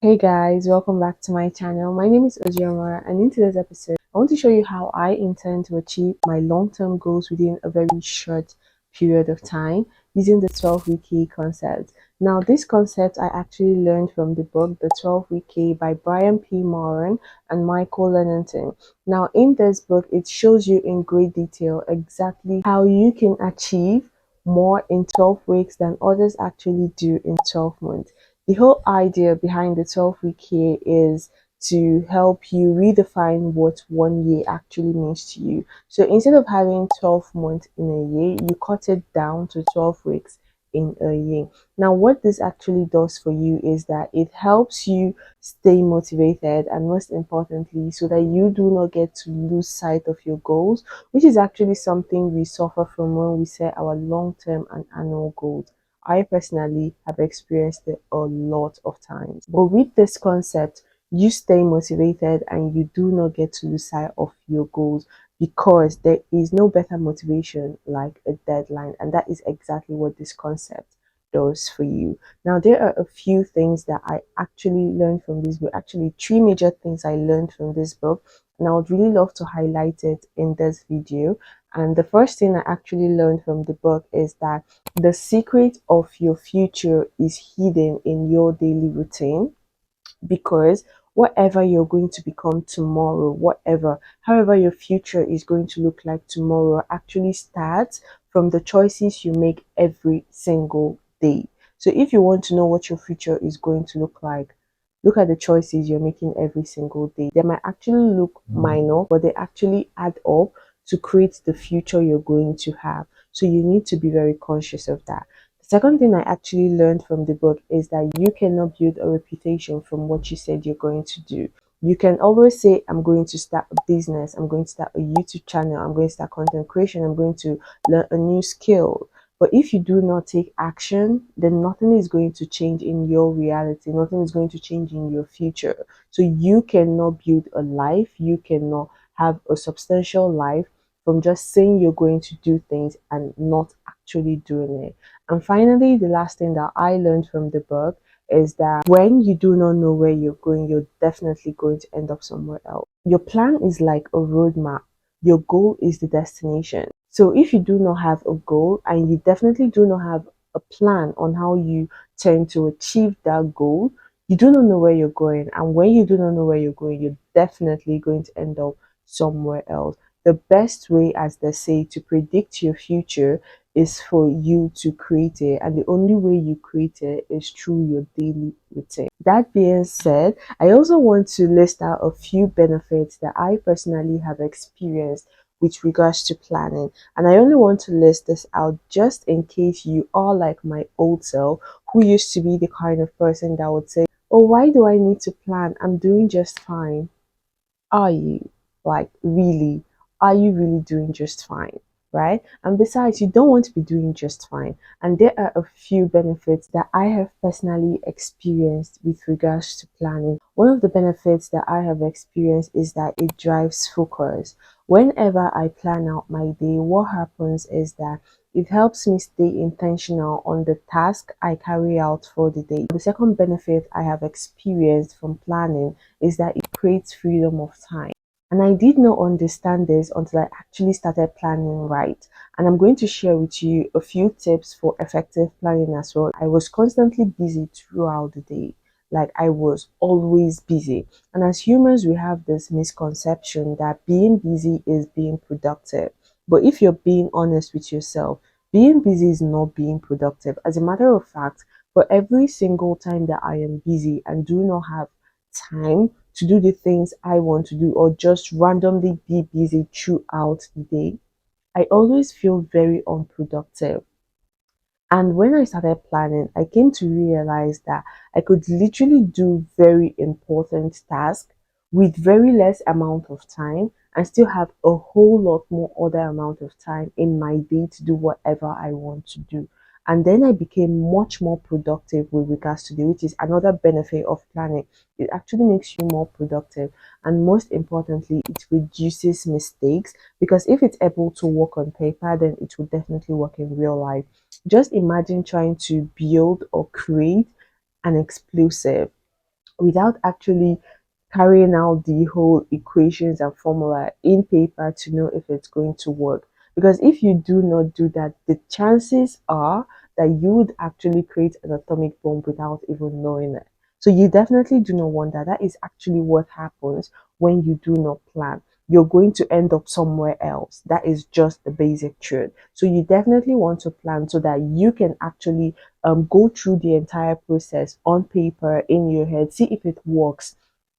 Hey guys, welcome back to my channel. My name is Ozioma, and in today's episode, I want to show you how I intend to achieve my long-term goals within a very short period of time using the 12-week key concept. Now, this concept I actually learned from the book The 12-Week Key by Brian P. Moran and Michael Lennington. Now, in this book, it shows you in great detail exactly how you can achieve more in 12 weeks than others actually do in 12 months. The whole idea behind the 12-week year is to help you redefine what 1 year actually means to you. So instead of having 12 months in a year, you cut it down to 12 weeks in a year. Now, what this actually does for you is that it helps you stay motivated, and most importantly, so that you do not get to lose sight of your goals, which is actually something we suffer from when we set our long-term and annual goals. I personally have experienced it a lot of times. But with this concept, you stay motivated and you do not get to lose sight of your goals, because there is no better motivation like a deadline. And that is exactly what this concept does for you. Now, there are a few things that I actually learned from this book, actually, three major things I learned from this book. And I would really love to highlight it in this video. And the first thing I actually learned from the book is that the secret of your future is hidden in your daily routine, because whatever you're going to become tomorrow, however your future is going to look like tomorrow, actually starts from the choices you make every single day. So if you want to know what your future is going to look like, look at the choices you're making every single day. They might actually look minor, but they actually add up to create the future you're going to have. So you need to be very conscious of that. The second thing I actually learned from the book is that you cannot build a reputation from what you said you're going to do. You can always say, I'm going to start a business, I'm going to start a YouTube channel, I'm going to start content creation, I'm going to learn a new skill. But if you do not take action, then nothing is going to change in your reality. Nothing is going to change in your future. So you cannot build a life, you cannot have a substantial life from just saying you're going to do things and not actually doing it. And finally, the last thing that I learned from the book is that when you do not know where you're going, you're definitely going to end up somewhere else. Your plan is like a roadmap. Your goal is the destination. So if you do not have a goal, and you definitely do not have a plan on how you tend to achieve that goal, you do not know where you're going. And when you do not know where you're going, you're definitely going to end up somewhere else. The best way, as they say, to predict your future is for you to create it, and the only way you create it is through your daily routine. That being said, I also want to list out a few benefits that I personally have experienced with regards to planning, and I only want to list this out just in case you are like my old self, who used to be the kind of person that would say, oh, why do I need to plan? I'm doing just fine. Are you? Like, really? Are you really doing just fine? Right? And besides, you don't want to be doing just fine. And there are a few benefits that I have personally experienced with regards to planning. One of the benefits that I have experienced is that it drives focus. Whenever I plan out my day, what happens is that it helps me stay intentional on the task I carry out for the day. The second benefit I have experienced from planning is that it creates freedom of time. And I did not understand this until I actually started planning right. And I'm going to share with you a few tips for effective planning as well. I was constantly busy throughout the day. Like, I was always busy. And as humans, we have this misconception that being busy is being productive. But if you're being honest with yourself, being busy is not being productive. As a matter of fact, for every single time that I am busy and do not have time to do the things I want to do, or just randomly be busy throughout the day, I always feel very unproductive. And when I started planning, I came to realize that I could literally do very important tasks with very less amount of time and still have a whole lot more other amount of time in my day to do whatever I want to do. And then I became much more productive with regards to which is another benefit of planning. It actually makes you more productive, and most importantly, it reduces mistakes, because if it's able to work on paper, then it will definitely work in real life. Just imagine trying to build or create an explosive without actually carrying out the whole equations and formula in paper to know if it's going to work. Because if you do not do that, the chances are that you would actually create an atomic bomb without even knowing it. So you definitely do not want that. That is actually what happens when you do not plan. You're going to end up somewhere else. That is just the basic truth. So you definitely want to plan so that you can actually go through the entire process on paper in your head, see if it works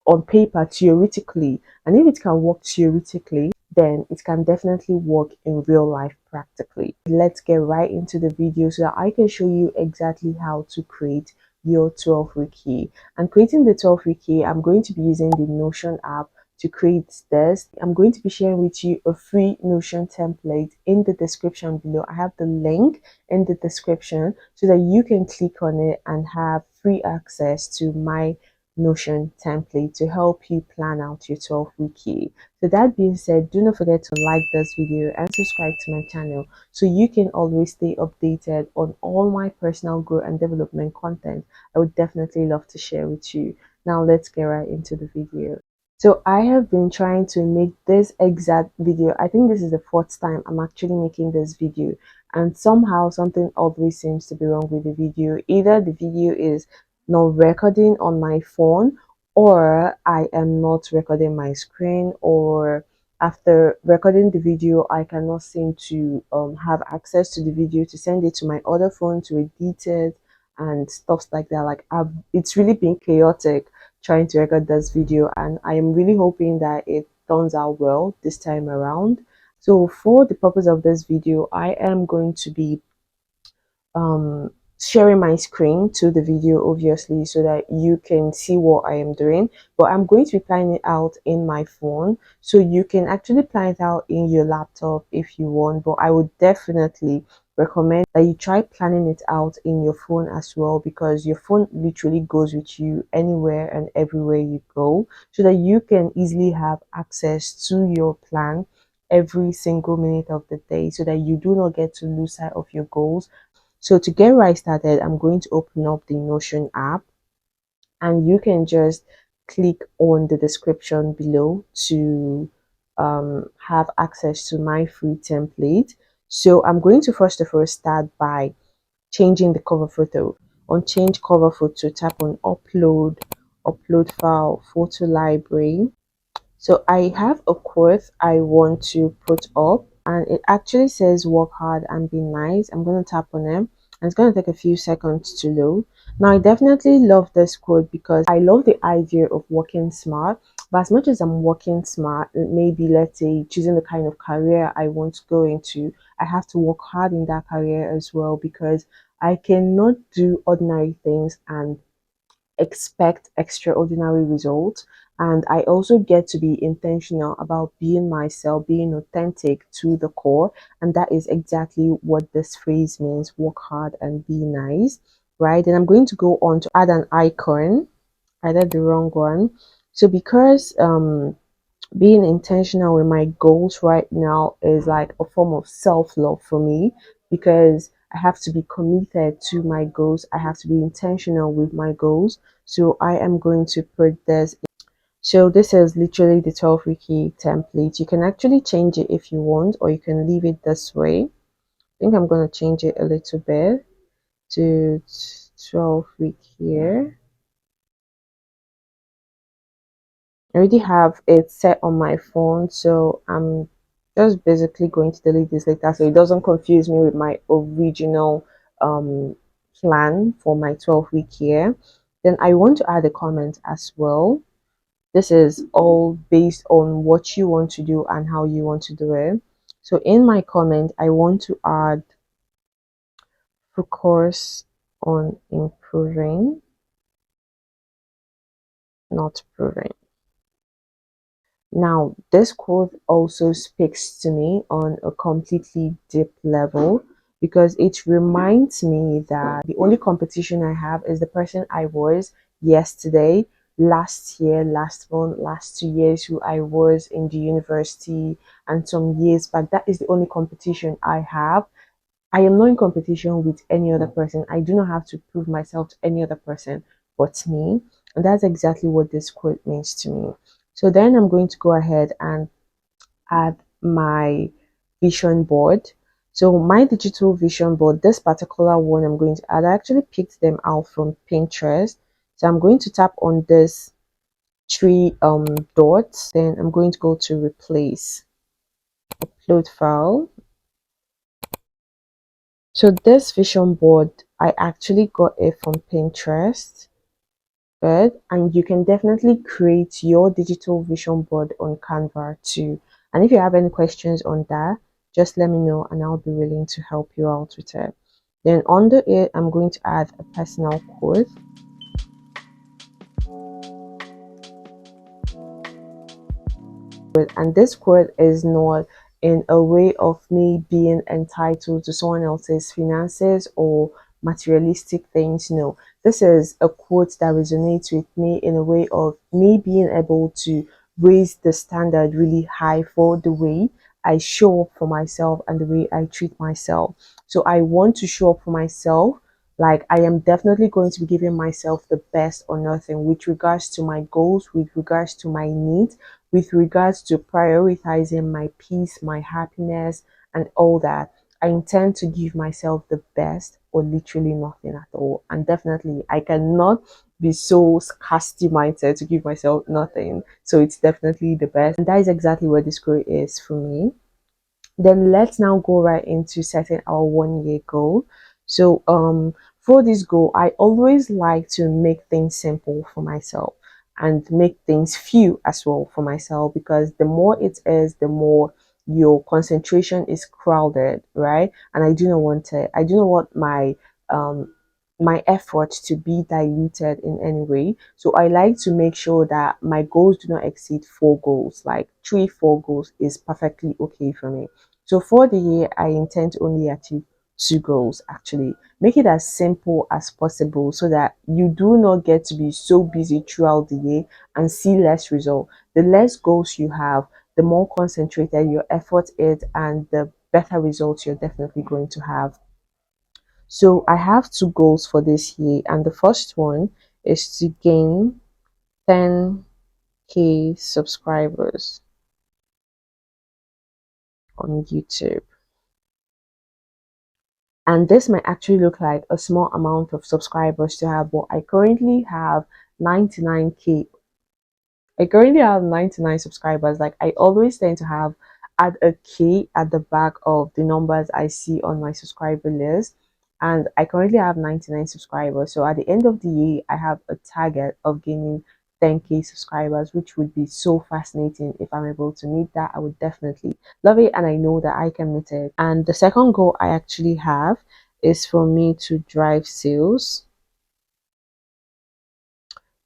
on paper theoretically, and if it can work theoretically, then it can definitely work in real life practically. Let's get right into the video so that I can show you exactly how to create your 12-week key. And creating the 12-week key, I'm going to be using the Notion app to create this. I'm going to be sharing with you a free Notion template in the description below. I have the link in the description so that you can click on it and have free access to my Notion template to help you plan out your 12-week key. So that being said, do not forget to like this video and subscribe to my channel so you can always stay updated on all my personal growth and development content. I would definitely love to share with you. Now let's get right into the video. So I have been trying to make this exact video. I think this is the fourth time I'm actually making this video, and somehow something always seems to be wrong with the video. Either the video is not recording on my phone, or I am not recording my screen, or after recording the video I cannot seem to have access to the video to send it to my other phone to edit it and stuff like that. It's really been chaotic trying to record this video, and I am really hoping that it turns out well this time around. So for the purpose of this video, I am going to be um sharing my screen to the video, obviously, so that you can see what I am doing, but I'm going to be planning it out in my phone, so you can actually plan it out in your laptop if you want, but I would definitely recommend that you try planning it out in your phone as well, because your phone literally goes with you anywhere and everywhere you go, so that you can easily have access to your plan every single minute of the day, so that you do not get to lose sight of your goals. So to get right started, I'm going to open up the Notion app, and you can just click on the description below to have access to my free template. So I'm going to first of all start by changing the cover photo. On change cover photo, tap on upload file, photo library. So I have a quote I want to put up, and it actually says work hard and be nice. I'm going to tap on it, and it's going to take a few seconds to load. Now I definitely love this quote because I love the idea of working smart. But as much as I'm working smart, maybe let's say choosing the kind of career I want to go into, I have to work hard in that career as well, because I cannot do ordinary things and expect extraordinary results. And I also get to be intentional about being myself, being authentic to the core. And that is exactly what this phrase means: work hard and be nice, right? And I'm going to go on to add an icon. I did the wrong one. So because being intentional with my goals right now is like a form of self-love for me, because I have to be committed to my goals. I have to be intentional with my goals. So I am going to put this. So this is literally the 12 wiki template. You can actually change it if you want, or you can leave it this way. I think I'm going to change it a little bit to 12 week here. I already have it set on my phone, so I'm just basically going to delete this later so it doesn't confuse me with my original um plan for my 12-week year. Then I want to add a comment as well. This is all based on what you want to do and how you want to do it. So in my comment, I want to add focus on improving, not proving. Now, this quote also speaks to me on a completely deep level, because it reminds me that the only competition I have is the person I was yesterday, last year, last month, last 2 years, who I was in the university, and some years back. That is the only competition I have. I am not in competition with any other person. I do not have to prove myself to any other person but me. And that's exactly what this quote means to me. So then I'm going to go ahead and add my vision board. So my digital vision board, this particular one I'm going to add, I actually picked them out from Pinterest. So I'm going to tap on this three dots. Then I'm going to go to replace, upload file. So this vision board, I actually got it from Pinterest. Good. And you can definitely create your digital vision board on Canva too. And if you have any questions on that, just let me know and I'll be willing to help you out with it. Then under it, I'm going to add a personal quote. And this quote is not in a way of me being entitled to someone else's finances or materialistic things. No, this is a quote that resonates with me in a way of me being able to raise the standard really high for the way I show up for myself and the way I treat myself. So I want to show up for myself, like I am definitely going to be giving myself the best or nothing with regards to my goals, with regards to my needs, with regards to prioritizing my peace, my happiness, and all that. I intend to give myself the best or literally nothing at all. And definitely, I cannot be so scarcity minded to give myself nothing. So it's definitely the best. And that is exactly what this goal is for me. Then let's now go right into setting our 1 year goal. So for this goal, I always like to make things simple for myself and make things few as well for myself, because the more it is, the more your concentration is crowded, right? And I do not want it. I do not want um my effort to be diluted in any way. So I like to make sure that my goals do not exceed 4 goals. Like 3 4 goals is perfectly okay for me. So for the year, I intend to only achieve 2 goals actually. Make it as simple as possible so that you do not get to be so busy throughout the year and see less result. The less goals you have, the more concentrated your effort is and the better results you're definitely going to have. So I have 2 goals for this year, and the first one is to gain 10K subscribers on YouTube. And this might actually look like a small amount of subscribers to have, but I currently have 99K. I currently have 99 subscribers. Like I always tend to have add a K at the back of the numbers I see on my subscriber list. And I currently have 99 subscribers. So at the end of the year, I have a target of gaining 10K subscribers, which would be so fascinating. If I'm able to meet that, I would definitely love it. And I know that I can meet it. And the second goal I actually have is for me to drive sales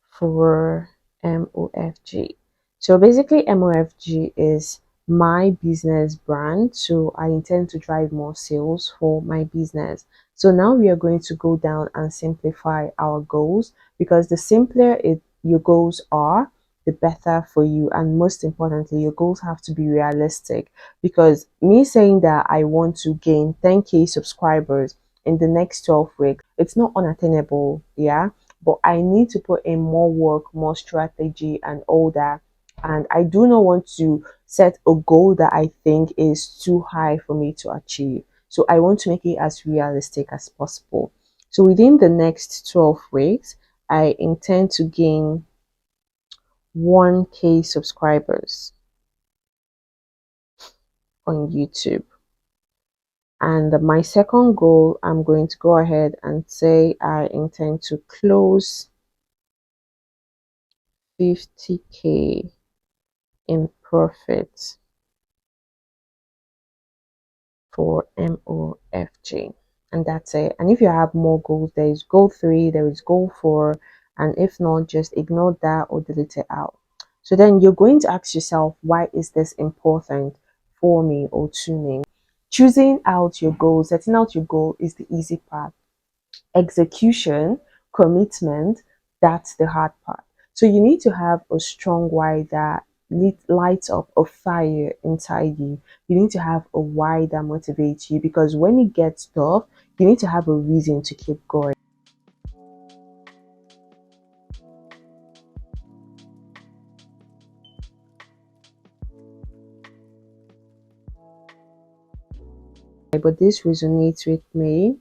for MOFG. So basically, MOFG is my business brand. So I intend to drive more sales for my business. So now we are going to go down and simplify our goals, because the simpler your goals are, the better for you. And most importantly, your goals have to be realistic, because me saying that I want to gain 10K subscribers in the next 12 weeks, it's not unattainable. Yeah, but I need to put in more work, more strategy, and all that. And I do not want to set a goal that I think is too high for me to achieve. So I want to make it as realistic as possible. So within the next 12 weeks, I intend to gain 1K subscribers on YouTube. And my second goal, I'm going to go ahead and say I intend to close 50K in profit for MOFG. And that's it. And if you have more goals, there is goal 3, there is goal 4, and if not, just ignore that or delete it out. So then you're going to ask yourself, why is this important for me or to me? Choosing out your goals, setting out your goal is the easy part. Execution, commitment, that's the hard part. So you need to have a strong why that lights up a fire inside you. You need to have a why that motivates you, because when it gets tough, you need to have a reason to keep going. but this resonates with me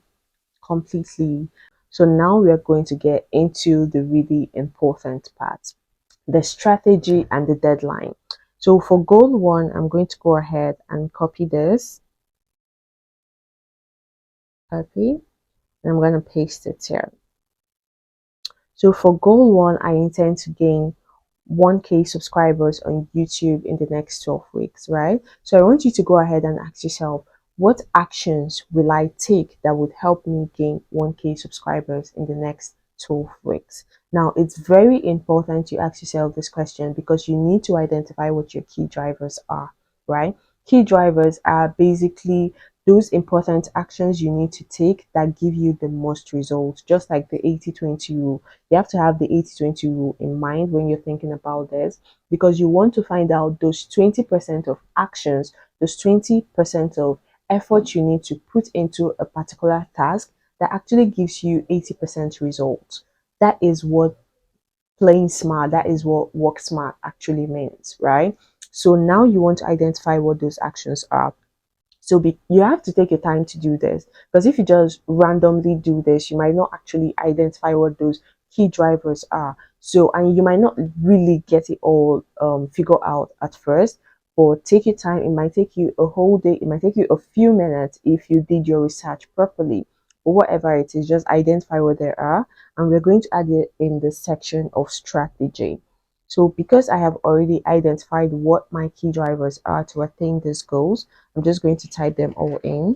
completely. So now we are going to get into the really important part, the strategy and the deadline. So for goal one, I'm going to go ahead and copy this, copy, and I'm going to paste it here. So for goal one, I intend to gain 1K subscribers on YouTube in the next 12 weeks, right? So I want you to go ahead and ask yourself, what actions will I take that would help me gain 1K subscribers in the next 12 weeks? Now, it's very important you ask yourself this question because you need to identify what your key drivers are, right? Key drivers are basically those important actions you need to take that give you the most results, just like the 80-20 rule. You have to have the 80-20 rule in mind when you're thinking about this because you want to find out those 20% of actions, those 20% of effort you need to put into a particular task that actually gives you 80% results. That is what playing smart, that is what work smart actually means, right? So now you want to identify what those actions are. So you have to take your time to do this because if you just randomly do this, you might not actually identify what those key drivers are. So, and you might not really get it all figured out at first, but take your time. It might take you a whole day. It might take you a few minutes if you did your research properly. But whatever it is, just identify what there are. And we're going to add it in the section of strategy. So because I have already identified what my key drivers are to attain these goals, I'm just going to type them all in.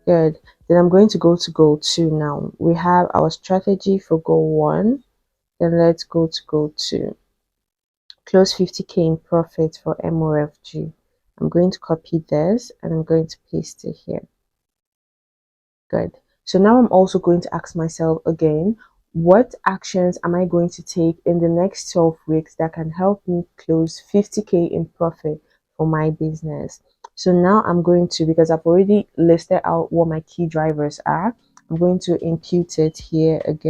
Good. Then I'm going to go to goal two now. We have our strategy for goal one. Then let's go to goal two. Close 50K in profit for MOFG. I'm going to copy this and I'm going to paste it here. Good. So now I'm also going to ask myself again, what actions am I going to take in the next 12 weeks that can help me close 50K in profit for my business? So now I'm going to, because I've already listed out what my key drivers are, I'm going to impute it here again.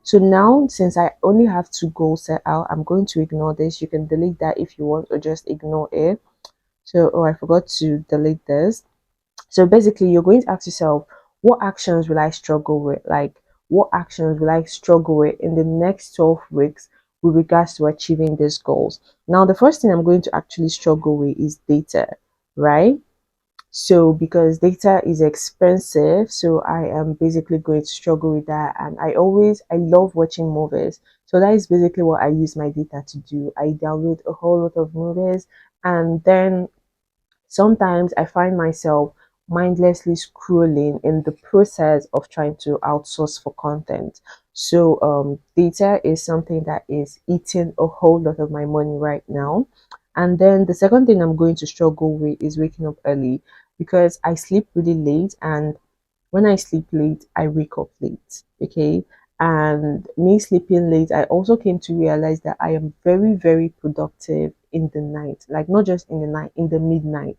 So now, since I only have two goals set out, I'm going to ignore this. You can delete that if you want or just ignore it. So, oh, I forgot to delete this. So basically, you're going to ask yourself, what actions will I struggle with? Like, what actions will I struggle with in the next 12 weeks with regards to achieving these goals? Now, the first thing I'm going to actually struggle with is data, right? So because data is expensive, so I am basically going to struggle with that. And I love watching movies. So that is basically what I use my data to do. I download a whole lot of movies and then sometimes I find myself mindlessly scrolling in the process of trying to outsource for content. So data is something that is eating a whole lot of my money right now. And then the second thing I'm going to struggle with is waking up early because I sleep really late, and when I sleep late, I wake up late. Okay. And me sleeping late, I also came to realize that I am very, very productive in the night, like not just in the night, in the midnight.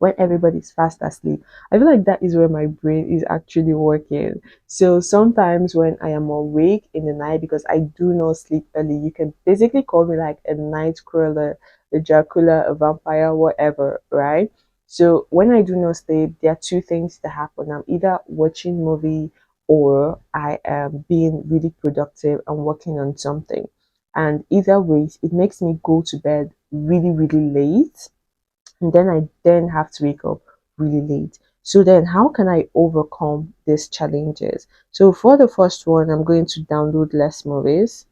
when everybody's fast asleep. I feel like that is where my brain is actually working. So sometimes when I am awake in the night, because I do not sleep early, you can basically call me like a night crawler, a Dracula, a vampire, whatever, right? So when I do not sleep, there are two things that happen. I'm either watching movie or I am being really productive and working on something. And either ways, it makes me go to bed really, really late, and then I then have to wake up really late. So then how can I overcome these challenges? So for the first one, I'm going to download less movies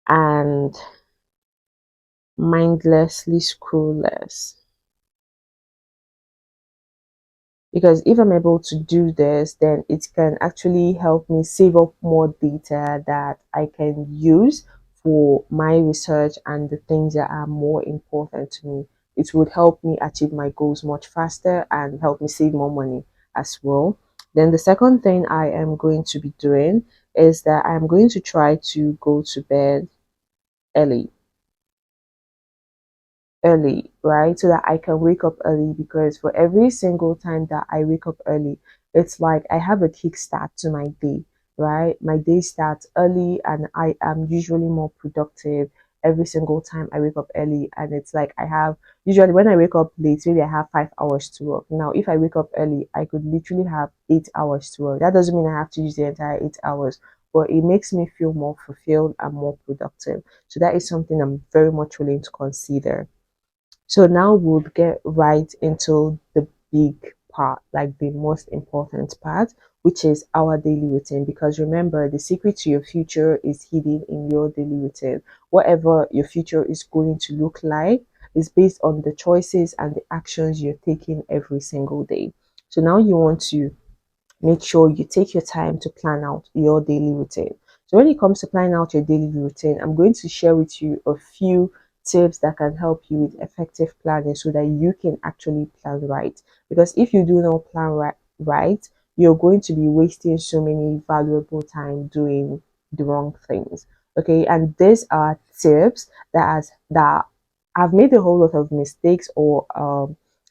and mindlessly scroll less. Because if I'm able to do this, then it can actually help me save up more data that I can use for my research and the things that are more important to me. It would help me achieve my goals much faster and help me save more money as well. Then the second thing I am going to be doing is that I'm going to try to go to bed early early, right? So that I can wake up early, because for every single time that I wake up early, it's like I have a kickstart to my day, right? My day starts early and I am usually more productive every single time I wake up early. And it's like I have, usually when I wake up late, maybe I have 5 hours to work. Now, if I wake up early, I could literally have 8 hours to work. That doesn't mean I have to use the entire 8 hours, but it makes me feel more fulfilled and more productive. So that is something I'm very much willing to consider. So now we'll get right into the big part, like the most important part, which is our daily routine. Because remember, the secret to your future is hidden in your daily routine. Whatever your future is going to look like is based on the choices and the actions you're taking every single day. So now you want to make sure you take your time to plan out your daily routine. So when it comes to planning out your daily routine, I'm going to share with you a few tips that can help you with effective planning so that you can actually plan right. Because if you do not plan right, you're going to be wasting so many valuable time doing the wrong things. Okay, and these are tips that I've made a whole lot of mistakes, or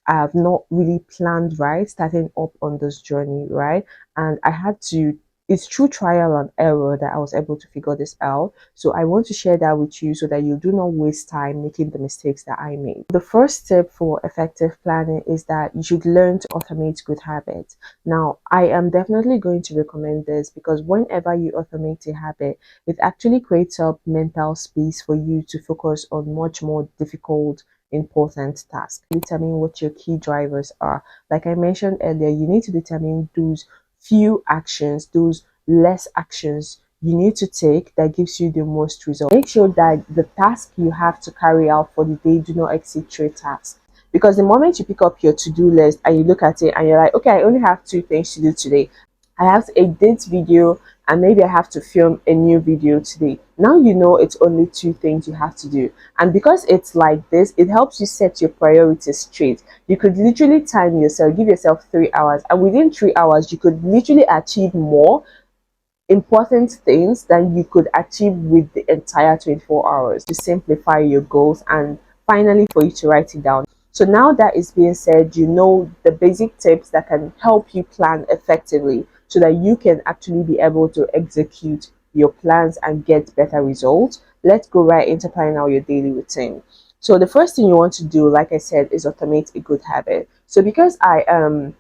I have not really planned right starting up on this journey, right? And I had to, it's through trial and error that I was able to figure this out. So I want to share that with you so that you do not waste time making the mistakes that I made. The first step for effective planning is that you should learn to automate good habits. Now, I am definitely going to recommend this because whenever you automate a habit, it actually creates up mental space for you to focus on much more difficult important tasks. Determine what your key drivers are. Like I mentioned earlier, you need to determine those few actions, those less actions you need to take that gives you the most result. Make sure that the task you have to carry out for the day do not exceed 3 tasks. Because the moment you pick up your to-do list and you look at it and you're like, okay, I only have 2 things to do today. I have to edit video and maybe I have to film a new video today. Now you know it's only 2 things you have to do. And because it's like this, it helps you set your priorities straight. You could literally time yourself, give yourself 3 hours, and within 3 hours, you could literally achieve more important things that you could achieve with the entire 24 hours to simplify your goals and finally for you to write it down. So now that is being said, you know the basic tips that can help you plan effectively so that you can actually be able to execute your plans and get better results. Let's go right into planning out your daily routine. So the first thing you want to do, like I said, is automate a good habit. So because I am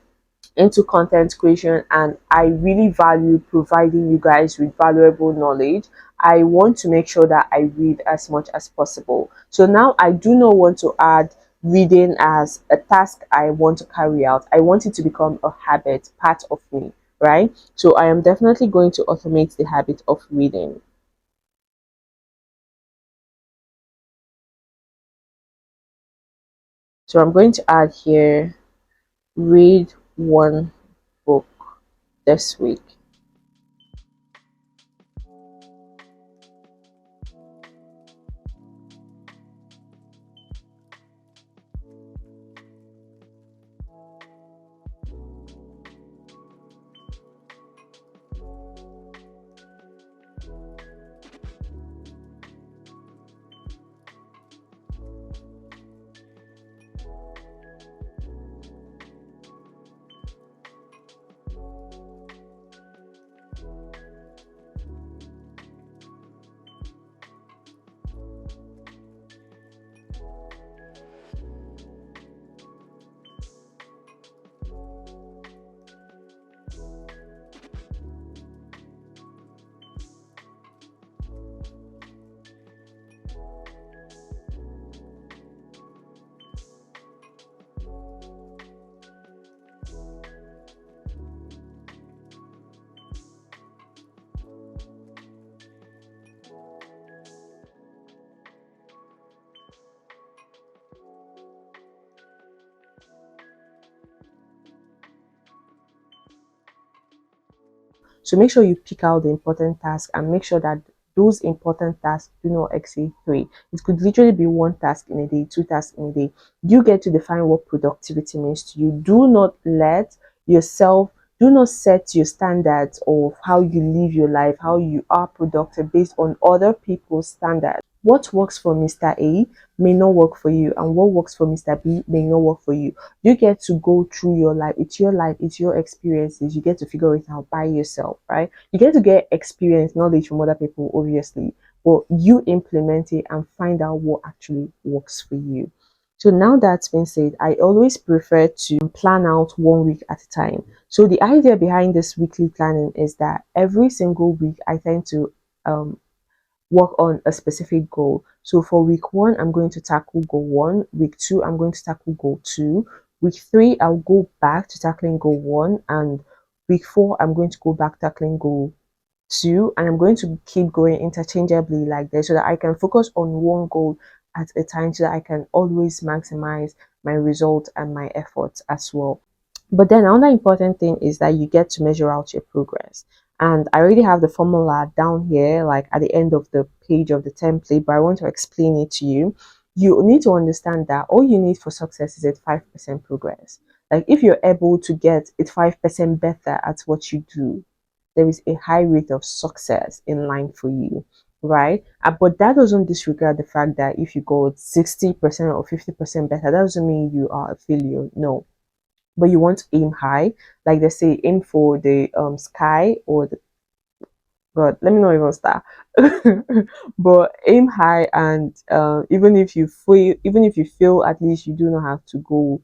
into content creation and I really value providing you guys with valuable knowledge, I want to make sure that I read as much as possible. So now I do not want to add reading as a task I want to carry out. I want it to become a habit, part of me, right? So I am definitely going to automate the habit of reading. So I'm going to add here, read one book this week. So make sure you pick out the important tasks and make sure that those important tasks do not exceed 3. It could literally be 1 task in a day, 2 tasks in a day. You get to define what productivity means to you. Do not set your standards of how you live your life, how you are productive based on other people's standards. What works for Mr. A may not work for you, and what works for Mr. B may not work for you. You get to go through your life, it's your experiences. You get to figure it out by yourself, right? You get to get experience, knowledge from other people, obviously, but you implement it and find out what actually works for you. So now that's been said, I always prefer to plan out 1 week at a time. So the idea behind this weekly planning is that every single week I tend to um, work on a specific goal. So for week 1, I'm going to tackle goal 1. Week 2, I'm going to tackle goal 2. Week 3, I'll go back to tackling goal 1. And week 4, I'm going to go back tackling goal 2. And I'm going to keep going interchangeably like this so that I can focus on one goal at a time so that I can always maximize my result and my efforts as well. But then another important thing is that you get to measure out your progress. And I already have the formula down here, like at the end of the page of the template, but I want to explain it to you. You need to understand that all you need for success is a 5% progress. Like if you're able to get it 5% better at what you do, there is a high rate of success in line for you, right? But that doesn't disregard the fact that if you got 60% or 50% better, that doesn't mean you are a failure. No, but you want to aim high, like they say, aim for the sky or the God. Let me not even start. But aim high, and even if you fail, at least you do not have to go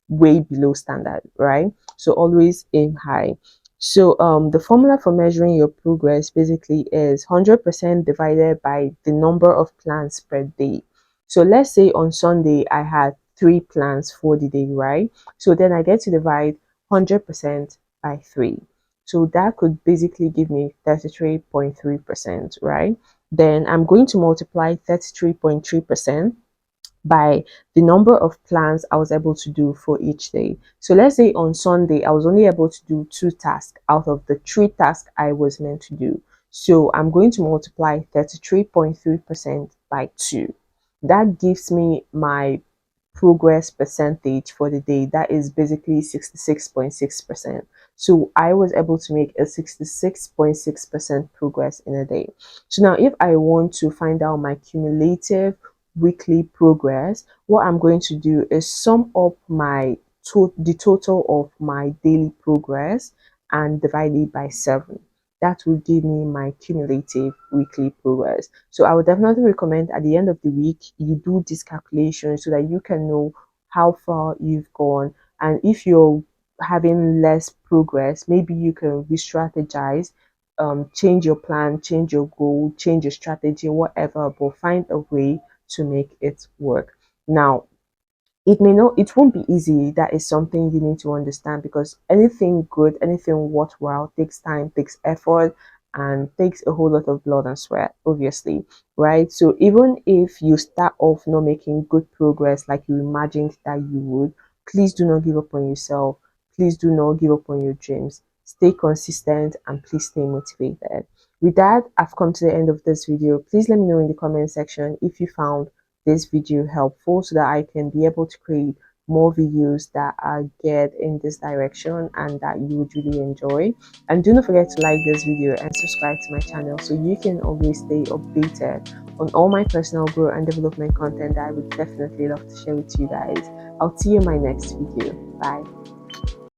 way below standard, right? So always aim high. So the formula for measuring your progress basically is 100% divided by the number of plans per day. So let's say on Sunday I had 3 plans for the day, right? So then I get to divide 100% by 3. So that could basically give me 33.3%, right? Then I'm going to multiply 33.3% by the number of plans I was able to do for each day. So let's say on Sunday, I was only able to do 2 tasks out of the 3 tasks I was meant to do. So I'm going to multiply 33.3% by 2. That gives me my progress percentage for the day. That is basically 66.6%. So I was able to make a 66.6% progress in a day. So now if I want to find out my cumulative weekly progress, what I'm going to do is sum up the total of my daily progress and divide it by 7. That will give me my cumulative weekly progress. So I would definitely recommend at the end of the week you do this calculation so that you can know how far you've gone. And if you're having less progress, maybe you can re-strategize, change your plan, change your goal, change your strategy, whatever, but find a way to make it work. Now, it won't be easy. That is something you need to understand, because anything good, anything worthwhile takes time, takes effort, and takes a whole lot of blood and sweat, obviously, right? So even if you start off not making good progress like you imagined that you would, please do not give up on yourself. Please do not give up on your dreams. Stay consistent and please stay motivated. With that, I've come to the end of this video. Please let me know in the comment section if you found this video helpful so that I can be able to create more videos that are geared in this direction and that you would really enjoy. And do not forget to like this video and subscribe to my channel so you can always stay updated on all my personal growth and development content that I would definitely love to share with you guys. I'll see you in my next video. Bye.